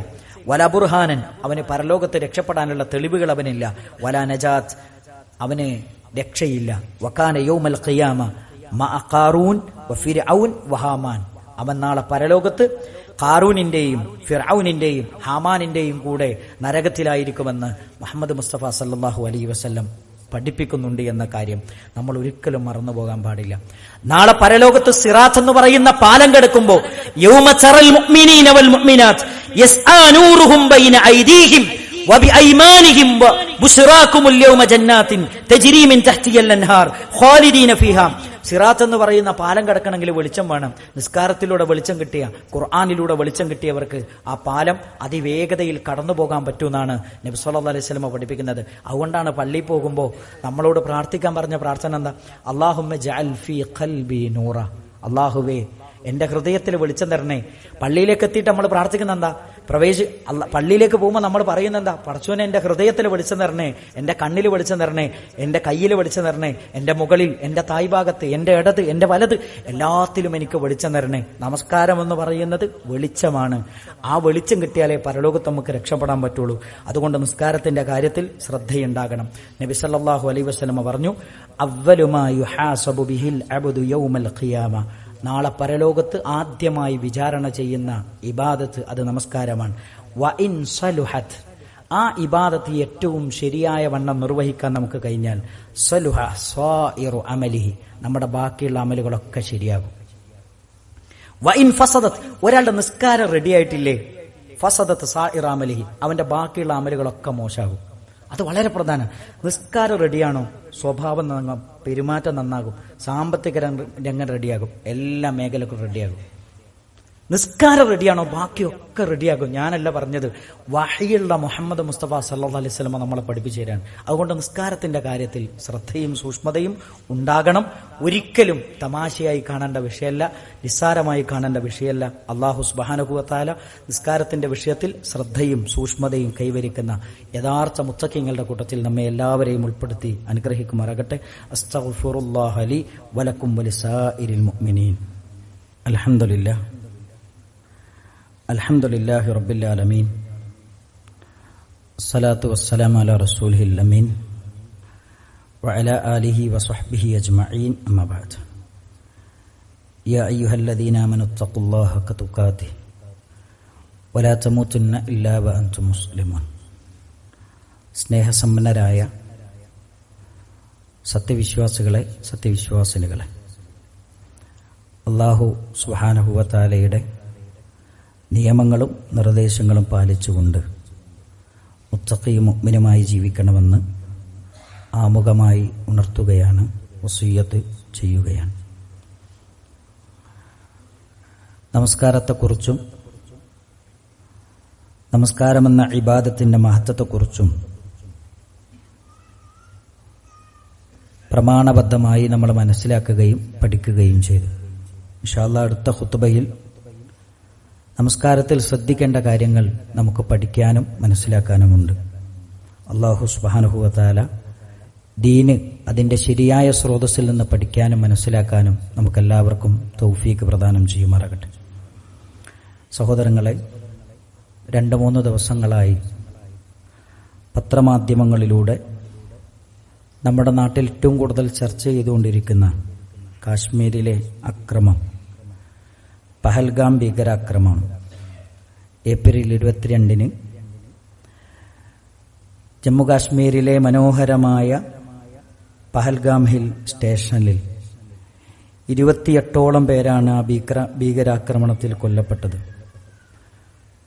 വല ബുർഹാനൻ, അവന് പരലോകത്ത് രക്ഷപ്പെടാനുള്ള തെളിവുകൾ അവനില്ല. വല നജാത്ത്, അവന് രക്ഷയില്ല. വകാന യൗമൽ ഖിയാമ മഅ ഖാറൂൻ വഫിർഔൻ വഹാമാൻ, അവൻ നാളെ പരലോകത്ത് ഖാറൂനിന്റെയും ഫിർഔനിന്റെയും ഹാമാനിന്റെയും കൂടെ നരകത്തിലായിരിക്കുമെന്ന് മുഹമ്മദ് മുസ്തഫ സല്ലല്ലാഹു അലൈഹി വസല്ലം പഠിപ്പിക്കുന്നുണ്ട് എന്ന കാര്യം നമ്മൾ ഒരിക്കലും മറന്നുപോകാൻ പാടില്ല. നാളെ പരലോകത്ത് സിറാത്ത് എന്ന് പറയുന്ന പാലം കിടക്കുമ്പോൾ യൗമ തറൽ മുഅ്മിനീന വൽ മുഅ്മിനാത്ത് യസ്ആ നൂറുഹും ബൈന ഐദീഹിം വബിഐമാനിഹിം ബുശ്റാകുമുൽ യൗമ ജന്നാത്തിൻ തജ്രി മിൻ തഹ്തിഹൽ അൻഹാർ ഖാലിദീന ഫീഹാ. സിറാത്ത് എന്ന് പറയുന്ന പാലം കിടക്കണമെങ്കിൽ വെളിച്ചം വേണം. നിസ്കാരത്തിലൂടെ വെളിച്ചം കിട്ടിയ, ഖുർആനിലൂടെ വെളിച്ചം കിട്ടിയവർക്ക് ആ പാലം അതിവേഗതയിൽ കടന്നു പോകാൻ പറ്റുമെന്നാണ് നബി സല്ലല്ലാഹു അലൈഹി വസല്ലം പഠിപ്പിക്കുന്നത്. അതുകൊണ്ടാണ് പള്ളിയിൽ പോകുമ്പോൾ നമ്മളോട് പ്രാർത്ഥിക്കാൻ പറഞ്ഞ പ്രാർത്ഥന എന്താ? അല്ലാഹുമ്മ ജഅൽ ഫീ ഖൽബി നൂറ, അല്ലാഹുവേ എന്റെ ഹൃദയത്തിൽ വെളിച്ചം തരണേ. പള്ളിയിലേക്ക് എത്തിയിട്ട് നമ്മൾ പ്രാർത്ഥിക്കുന്ന എന്താ? പള്ളിയിലേക്ക് പോകുമ്പോൾ നമ്മൾ പറയുന്ന എന്താ? പടച്ചോനെ എന്റെ ഹൃദയത്തിൽ വെളിച്ചം തരണേ, എന്റെ കണ്ണിൽ വെളിച്ചം തരണേ, എന്റെ കയ്യിൽ വെളിച്ചം തരണേ, എന്റെ മുകളിൽ, എന്റെ തായ്ഭാഗത്ത്, എന്റെ ഇടത്, എന്റെ വലത്, എല്ലാത്തിലും എനിക്ക് വെളിച്ചം തരണേ. നമസ്കാരം എന്ന് പറയുന്നത് വെളിച്ചമാണ്. ആ വെളിച്ചം കിട്ടിയാലേ പരലോകത്ത് നമുക്ക് രക്ഷപ്പെടാൻ പറ്റുള്ളൂ. അതുകൊണ്ട് നിസ്കാരത്തിന്റെ കാര്യത്തിൽ ശ്രദ്ധയുണ്ടാകണം. നബി സല്ലല്ലാഹു അലൈഹി വസല്ലം പറഞ്ഞു, അവ്വലു മാ യുഹാസബു ബിഹിൽ അബ്ദു യൗമൽ ഖിയാമ, നാളെ പരലോകത്ത് ആദ്യമായി വിചാരണ ചെയ്യുന്ന ഇബാദത്ത് അത് നമസ്കാരമാണ്. വ ഇൻ സലുഹത്, ആ ഇബാദത്ത് ഏറ്റവും ശരിയായ വണ്ണം നിർവഹിക്കാൻ നമുക്ക് കഴിഞ്ഞാൽ സലുഹ സായിറു അമലിഹി, നമ്മുടെ ബാക്കിയുള്ള അമലുകളൊക്കെ ശരിയാകും. വ ഇൻ ഫസദത്, ഒരാളുടെ നിസ്കാരം റെഡിയായിട്ടില്ലേ, ഫസദത്ത് സായിറു അമലിഹി, അവന്റെ ബാക്കിയുള്ള അമലുകളൊക്കെ മോശമാകും. അത് വളരെ പ്രധാനം. നിസ്കാരം റെഡിയാണോ, സ്വഭാവം നന്നാകും, പെരുമാറ്റം നന്നാകും, സാമ്പത്തിക രംഗം റെഡിയാകും, എല്ലാ മേഖലക്കും റെഡിയാകും. നിസ്കാരം റെഡിയാണോ, ബാക്കിയൊക്കെ റെഡിയാകും. ഞാനല്ല പറഞ്ഞത്, വഹിയുള്ള മുഹമ്മദ് മുസ്തഫ സല്ലല്ലാഹു അലൈഹി വസല്ലം നമ്മളെ പഠിപ്പിച്ചു തരാൻ. അതുകൊണ്ട് നിസ്കാരത്തിന്റെ കാര്യത്തിൽ ശ്രദ്ധയും സൂക്ഷ്മതയും ഉണ്ടാകണം. ഒരിക്കലും തമാശയായി കാണേണ്ട വിഷയമല്ല, നിസ്സാരമായി കാണേണ്ട വിഷയമല്ല. അല്ലാഹു സുബ്ഹാനഹു വ തആല നിസ്കാരത്തിന്റെ വിഷയത്തിൽ ശ്രദ്ധയും സൂക്ഷ്മതയും കൈവരിക്കുന്ന യഥാർത്ഥ മുത്തഖീങ്ങളുടെ കൂട്ടത്തിൽ നമ്മെ എല്ലാവരെയും ഉൾപ്പെടുത്തി അനുഗ്രഹിക്കുമാറാകട്ടെ. അസ്തഗ്ഫിറുല്ലാഹ ലി വലക്കും വലിസാഇരിൽ മുഅ്മിനീൻ. അൽഹംദുലില്ലാഹ് അൽഹംദുലില്ലാഹി റബ്ബിൽ ആലമീൻ. അസ്സലാത്തു വസ്സലാമു അലാ റസൂലിഹിൽ അമീൻ വഅലാ ആലിഹി വസഹ്ബിഹി അജ്മഈൻ. അമ്മാ ബഅദ്. യാ അയ്യുഹല്ലദീന ആമനൂ തഖുല്ലാഹ ഹഖ തുഖാതിഹി വലാ തമൂതുന്ന ഇല്ലാ വഅൻതും മുസ്ലിമൂൻ. സ്നേഹസമ്പന്നരായ സത്യവിശ്വാസികളെ, സത്യവിശ്വാസിനികളെ, അല്ലാഹു സുബ്ഹാനഹു വ തആലയുടെ നിയമങ്ങളും നിർദ്ദേശങ്ങളും പാലിച്ചുകൊണ്ട് മുത്തഖിയും മുഅ്മിനുമായി ജീവിക്കണമെന്ന് ആമുഖമായി ഉണർത്തുകയാണ്, വസിയ്യത്ത് ചെയ്യുകയാണ്. നമസ്കാരത്തെക്കുറിച്ചും നമസ്കാരമെന്ന ഇബാദത്തിന്റെ മഹത്വത്തെക്കുറിച്ചും പ്രമാണബദ്ധമായി നമ്മൾ മനസ്സിലാക്കുകയും പഠിക്കുകയും ചെയ്തു. ഇൻഷാ അല്ലാഹ് അടുത്ത ഖുത്ബയിൽ നമസ്കാരത്തിൽ ശ്രദ്ധിക്കേണ്ട കാര്യങ്ങൾ നമുക്ക് പഠിക്കാനും മനസ്സിലാക്കാനുമുണ്ട്. അല്ലാഹു സുബ്ഹാനഹു വ തആല ദീന് അതിന്റെ ശരിയായ സ്രോതസ്സിൽ നിന്ന് പഠിക്കാനും മനസ്സിലാക്കാനും നമുക്കെല്ലാവർക്കും തൗഫീഖ് പ്രദാനം ചെയ്യുമാറാകട്ടെ. സഹോദരങ്ങളെ, 2-3 ദിവസങ്ങളായി പത്രമാധ്യമങ്ങളിലൂടെ നമ്മുടെ നാട്ടിൽ ഏറ്റവും കൂടുതൽ ചർച്ച ചെയ്തുകൊണ്ടിരിക്കുന്ന കാശ്മീരിലെ അക്രമം, പഹൽഗാം ഭീകരാക്രമണം, ഏപ്രിൽ 22-ന് ജമ്മുകാശ്മീരിലെ മനോഹരമായ പഹൽഗാം ഹിൽ സ്റ്റേഷനിൽ 28ഓളം പേരാണ് ആ ഭീകരാക്രമണത്തിൽ കൊല്ലപ്പെട്ടത്.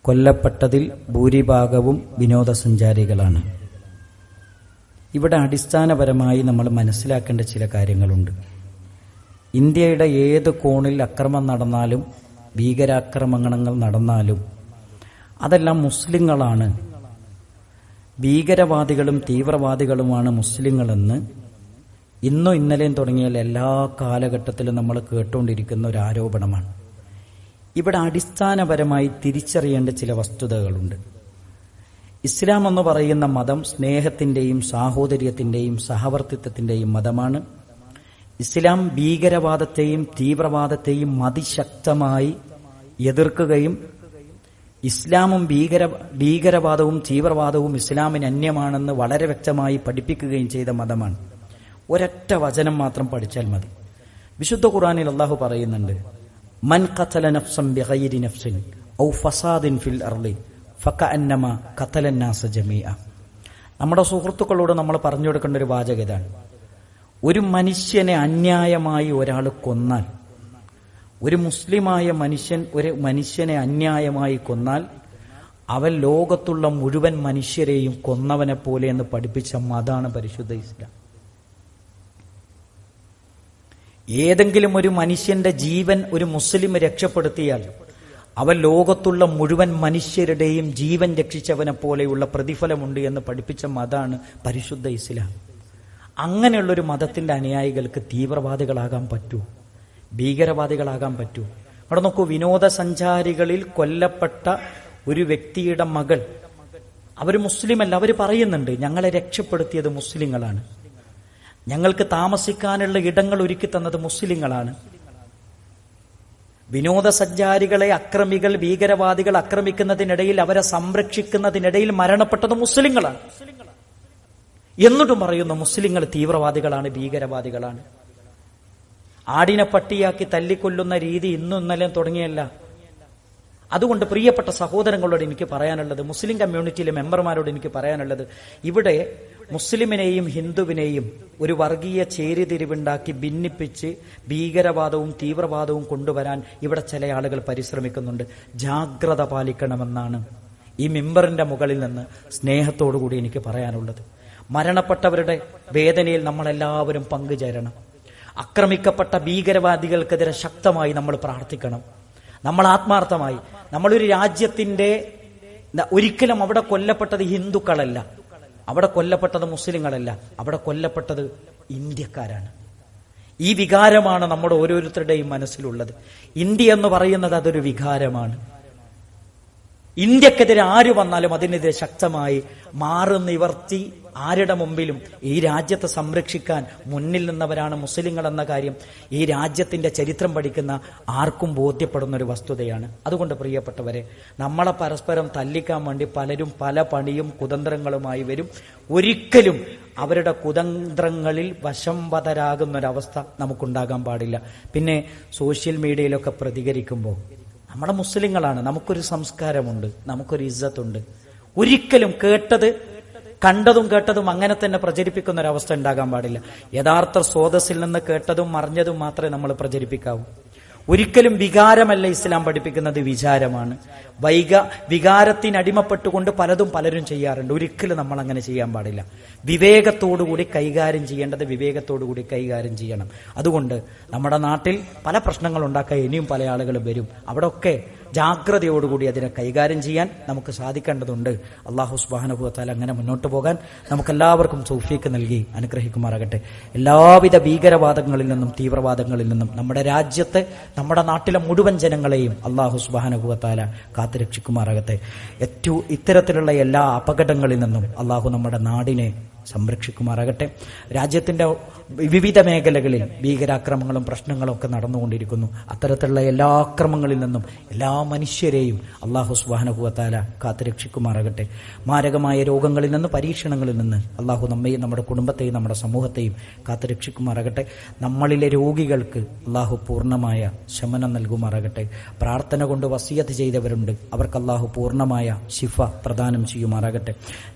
കൊല്ലപ്പെട്ടതിൽ ഭൂരിഭാഗവും വിനോദസഞ്ചാരികളാണ്. ഇവിടെ അടിസ്ഥാനപരമായി നമ്മൾ മനസ്സിലാക്കേണ്ട ചില കാര്യങ്ങളുണ്ട്. ഇന്ത്യയുടെ ഏത് കോണിൽ അക്രമം നടന്നാലും ഭീകരാക്രമണങ്ങൾ നടന്നാലും അതെല്ലാം മുസ്ലിങ്ങളാണ്, ഭീകരവാദികളും തീവ്രവാദികളുമാണ് മുസ്ലിങ്ങളെന്ന് ഇന്നോ ഇന്നലെയും തുടങ്ങിയാൽ എല്ലാ കാലഘട്ടത്തിലും നമ്മൾ കേട്ടുകൊണ്ടിരിക്കുന്ന ഒരു ആരോപണമാണ്. ഇവിടെ അടിസ്ഥാനപരമായി തിരിച്ചറിയേണ്ട ചില വസ്തുതകളുണ്ട്. ഇസ്ലാം എന്ന് പറയുന്ന മതം സ്നേഹത്തിന്റെയും സാഹോദര്യത്തിന്റെയും സഹവർത്തിത്വത്തിന്റെയും മതമാണ്. ഇസ്ലാം ഭീകരവാദത്തെയും തീവ്രവാദത്തെയും അതിശക്തമായി എതിർക്കുകയും ഇസ്ലാമും ഭീകരവാദവും തീവ്രവാദവും ഇസ്ലാമിന് അന്യമാണെന്ന് വളരെ വ്യക്തമായി പഠിപ്പിക്കുകയും ചെയ്ത മതമാണ്. ഒരൊറ്റ വചനം മാത്രം പഠിച്ചാൽ മതി. വിശുദ്ധ ഖുർആനിൽ അല്ലാഹു പറയുന്നുണ്ട്, മൻ ഖതല നഫ്സൻ ബിഗൈരി നഫ്സിൻ ഔ ഫസാദിൻ ഫിൽ അർളി ഫകഅന്നമാ ഖതലൻ നാസ ജമീഅ. നമ്മുടെ സുഹൃത്തുക്കളോട് നമ്മൾ പറഞ്ഞു കൊടുക്കേണ്ട ഒരു വാചകം ഇതാണ്: ഒരു മനുഷ്യനെ അന്യായമായി ഒരാൾ കൊന്നാൽ, ഒരു മുസ്ലിമായ മനുഷ്യൻ ഒരു മനുഷ്യനെ അന്യായമായി കൊന്നാൽ അവൻ ലോകത്തുള്ള മുഴുവൻ മനുഷ്യരെയും കൊന്നവനെ പോലെ എന്ന് പഠിപ്പിച്ച മതമാണ് പരിശുദ്ധ ഇസ്ലാം. ഏതെങ്കിലും ഒരു മനുഷ്യന്റെ ജീവൻ ഒരു മുസ്ലിം രക്ഷപ്പെടുത്തിയാൽ അവൻ ലോകത്തുള്ള മുഴുവൻ മനുഷ്യരുടെയും ജീവൻ രക്ഷിച്ചവനെ പോലെയുള്ള പ്രതിഫലമുണ്ട് എന്ന് പഠിപ്പിച്ച മതമാണ് പരിശുദ്ധ ഇസ്ലാം. അങ്ങനെയുള്ളൊരു മതത്തിന്റെ അനുയായികൾക്ക് തീവ്രവാദികളാകാൻ പറ്റൂ, ഭീകരവാദികളാകാൻ പറ്റൂ? അവിടെ നോക്കൂ, വിനോദസഞ്ചാരികളിൽ കൊല്ലപ്പെട്ട ഒരു വ്യക്തിയുടെ മകൾ, അവർ മുസ്ലിമല്ല, അവർ പറയുന്നുണ്ട് ഞങ്ങളെ രക്ഷപ്പെടുത്തിയത് മുസ്ലിങ്ങളാണ്, ഞങ്ങൾക്ക് താമസിക്കാനുള്ള ഇടങ്ങൾ ഒരുക്കി തന്നത് മുസ്ലിങ്ങളാണ്. വിനോദസഞ്ചാരികളെ അക്രമികൾ ഭീകരവാദികൾ ആക്രമിക്കുന്നതിനിടയിൽ അവരെ സംരക്ഷിക്കുന്നതിനിടയിൽ മരണപ്പെട്ടത് മുസ്ലിങ്ങളാണ്. എന്നിട്ടും പറയുന്നു മുസ്ലിങ്ങൾ തീവ്രവാദികളാണ്, ഭീകരവാദികളാണ്. ആടിനെ പട്ടിയാക്കി തല്ലിക്കൊല്ലുന്ന രീതി ഇന്നും ഇന്നലെയും തുടങ്ങിയല്ല. അതുകൊണ്ട് പ്രിയപ്പെട്ട സഹോദരങ്ങളോട് എനിക്ക് പറയാനുള്ളത്, മുസ്ലിം കമ്മ്യൂണിറ്റിയിലെ മെമ്പർമാരോട് എനിക്ക് പറയാനുള്ളത്, ഇവിടെ മുസ്ലിമിനെയും ഹിന്ദുവിനെയും ഒരു വർഗീയ ചേരിതിരിവുണ്ടാക്കി ഭിന്നിപ്പിച്ച് ഭീകരവാദവും തീവ്രവാദവും കൊണ്ടുവരാൻ ഇവിടെ ചില ആളുകൾ പരിശ്രമിക്കുന്നുണ്ട്. ജാഗ്രത പാലിക്കണമെന്നാണ് ഈ മിമ്പറിന്റെ മുകളിൽ നിന്ന് സ്നേഹത്തോടുകൂടി എനിക്ക് പറയാനുള്ളത്. മരണപ്പെട്ടവരുടെ വേദനയിൽ നമ്മളെല്ലാവരും പങ്കുചേരണം. ആക്രമിക്കപ്പെട്ട ഭീകരവാദികൾക്കെതിരെ ശക്തമായി നമ്മൾ പ്രാർത്ഥിക്കണം. നമ്മൾ ആത്മാർത്ഥമായി, നമ്മളൊരു രാജ്യത്തിന്റെ, ഒരിക്കലും അവിടെ കൊല്ലപ്പെട്ടത് ഹിന്ദുക്കളല്ല, അവിടെ കൊല്ലപ്പെട്ടത് മുസ്ലിങ്ങളല്ല, അവിടെ കൊല്ലപ്പെട്ടത് ഇന്ത്യക്കാരാണ്. ഈ വികാരമാണ് നമ്മുടെ ഓരോരുത്തരുടെയും മനസ്സിലുള്ളത്. ഇന്ത്യ എന്ന് പറയുന്നത് അതൊരു വികാരമാണ്. ഇന്ത്യക്കെതിരെ ആര് വന്നാലും അതിനെതിരെ ശക്തമായി നിവർത്തി ആരുടെ മുമ്പിലും ഈ രാജ്യത്തെ സംരക്ഷിക്കാൻ മുന്നിൽ നിന്നവരാണ് മുസ്ലിങ്ങൾ എന്ന കാര്യം ഈ രാജ്യത്തിന്റെ ചരിത്രം പഠിക്കുന്ന ആർക്കും ബോധ്യപ്പെടുന്ന ഒരു വസ്തുതയാണ്. അതുകൊണ്ട് പ്രിയപ്പെട്ടവരെ, നമ്മളെ പരസ്പരം തല്ലിക്കാൻ വേണ്ടി പലരും പല പണിയും കുതന്ത്രങ്ങളുമായി വരും. ഒരിക്കലും അവരുടെ കുതന്ത്രങ്ങളിൽ വശംവദരാകുന്നൊരവസ്ഥ നമുക്കുണ്ടാകാൻ പാടില്ല. പിന്നെ സോഷ്യൽ മീഡിയയിലൊക്കെ പ്രതികരിക്കുമ്പോൾ നമ്മുടെ മുസ്ലിങ്ങളാണ്, നമുക്കൊരു സംസ്കാരമുണ്ട്, നമുക്കൊരു ഇസ്സത്തുണ്ട്. ഒരിക്കലും കണ്ടതും കേട്ടതും അങ്ങനെ തന്നെ പ്രചരിപ്പിക്കുന്ന ഒരവസ്ഥ ഉണ്ടാകാൻ പാടില്ല. യഥാർത്ഥ സ്രോതസ്സിൽ നിന്ന് കേട്ടതും അറിഞ്ഞതും മാത്രമേ നമ്മൾ പ്രചരിപ്പിക്കാവൂ. ഒരിക്കലും വികാരമല്ല ഇസ്ലാം പഠിപ്പിക്കുന്നത്, വിചാരമാണ്. വികാരത്തിനടിമപ്പെട്ടുകൊണ്ട് പലരും ചെയ്യാറുണ്ട്. ഒരിക്കലും നമ്മൾ അങ്ങനെ ചെയ്യാൻ പാടില്ല. വിവേകത്തോടുകൂടി കൈകാര്യം ചെയ്യേണ്ടത് വിവേകത്തോടുകൂടി കൈകാര്യം ചെയ്യണം. അതുകൊണ്ട് നമ്മുടെ നാട്ടിൽ പല പ്രശ്നങ്ങൾ ഉണ്ടാക്കാൻ ഇനിയും പല ആളുകളും വരും. അവിടെയൊക്കെ ജാഗ്രതയോടുകൂടി അതിനെ കൈകാര്യം ചെയ്യാൻ നമുക്ക് സാധിക്കേണ്ടതുണ്ട്. അല്ലാഹു സുബ്ഹാനഹു വ തആല അങ്ങനെ മുന്നോട്ട് പോകാൻ നമുക്കെല്ലാവർക്കും തൗഫീക്ക് നൽകി അനുഗ്രഹിക്കുമാറാകട്ടെ. എല്ലാവിധ ഭീകരവാദങ്ങളിൽ നിന്നും തീവ്രവാദങ്ങളിൽ നിന്നും നമ്മുടെ രാജ്യത്തെ, നമ്മുടെ നാട്ടിലെ മുഴുവൻ ജനങ്ങളെയും അല്ലാഹു സുബ്ഹാനഹു വ തആല കാത്തുരക്ഷിക്കുമാറാകട്ടെ. ഇത്തരത്തിലുള്ള എല്ലാ അപകടങ്ങളിൽ നിന്നും അല്ലാഹു നമ്മുടെ നാടിനെ സംരക്ഷിക്കുമാറാകട്ടെ. രാജ്യത്തിന്റെ വിവിധ മേഖലകളിൽ ഭീകരാക്രമങ്ങളും പ്രശ്നങ്ങളും ഒക്കെ നടന്നുകൊണ്ടിരിക്കുന്നു. അത്തരത്തിലുള്ള എല്ലാ ആക്രമങ്ങളിൽ നിന്നും എല്ലാ മനുഷ്യരെയും അല്ലാഹു സുബ്ഹാനഹു വ തആല കാത്തുരക്ഷിക്കുമാറാകട്ടെ. മാരകമായ രോഗങ്ങളിൽ നിന്ന്, പരീക്ഷണങ്ങളിൽ നിന്ന് അല്ലാഹു നമ്മയും നമ്മുടെ കുടുംബത്തെയും നമ്മുടെ സമൂഹത്തെയും കാത്തുരക്ഷിക്കുമാറാകട്ടെ. നമ്മളിലെ രോഗികൾക്ക് അല്ലാഹു പൂർണ്ണമായ ശമനം നൽകുമാറാകട്ടെ. പ്രാർത്ഥന കൊണ്ട് വസിയത്ത് ചെയ്തവരുണ്ട്, അവർക്ക് അല്ലാഹു പൂർണ്ണമായ ശിഫ പ്രദാനം ചെയ്യുമാറാകട്ടെ.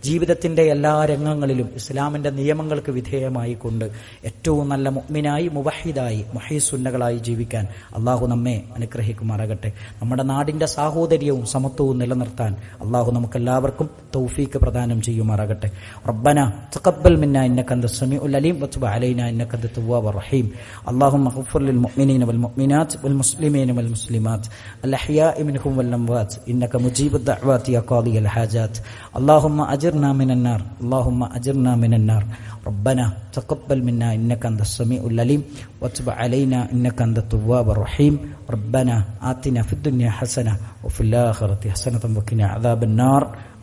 ജീവിതത്തിന്റെ എല്ലാ രംഗങ്ങളിലും ഇസ്ലാമിന്റെ നിയമങ്ങൾക്ക് വിധേയമായി കൊണ്ട് ഏറ്റവും നല്ല മുഅ്മിനായി, മുവഹിദായി, മുഹീസുന്നകളായി ജീവിക്കാൻ അല്ലാഹു നമ്മെ അനുഗ്രഹിക്കുമാറാകട്ടെ. നമ്മുടെ നാടിന്റെ സാഹോദര്യവും സമത്വവും നിലനിർത്താൻ അല്ലാഹു നമുക്കെല്ലാവർക്കും തൗഫീക്ക് പ്രദാനം ചെയ്യുമാറാകട്ടെ. റബ്ബന തഖബ്ബൽ മിന്നാ ഇന്നക അൻതസ് സമീഉൽ അലീം വതുബ് അലൈനാ ഇന്നക അൻതത് തവ്വാബുർ റഹീം. അല്ലാഹുമ്മ ഗ്ഫിർ ലിൽ മുഅ്മിനീന വൽ മുഅ്മിനാത്ത് വൽ മുസ്ലിമീന വൽ മുസ്ലിമാത്ത് അൽ അഹ്യാഇ മിൻഹും വൽ അംവാത്ത് ഇന്നക മുജീബുദ് ദഅവാതി യാ ഖാദിയൽ ഹാജാത്ത്. അല്ലാഹുമ്മ അജിർനാ മിനൻ നാർ, അല്ലാഹുമ്മ അജിർനാ മിനൻ നാർ. ربنا تقبل منا إنك أنت السميع العليم وتب علينا إنك أنت التواب الرحيم. ربنا آتنا في الدنيا حسنة وفي الآخرة حسنة وقنا عذاب النار.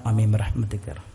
آمين برحمتك.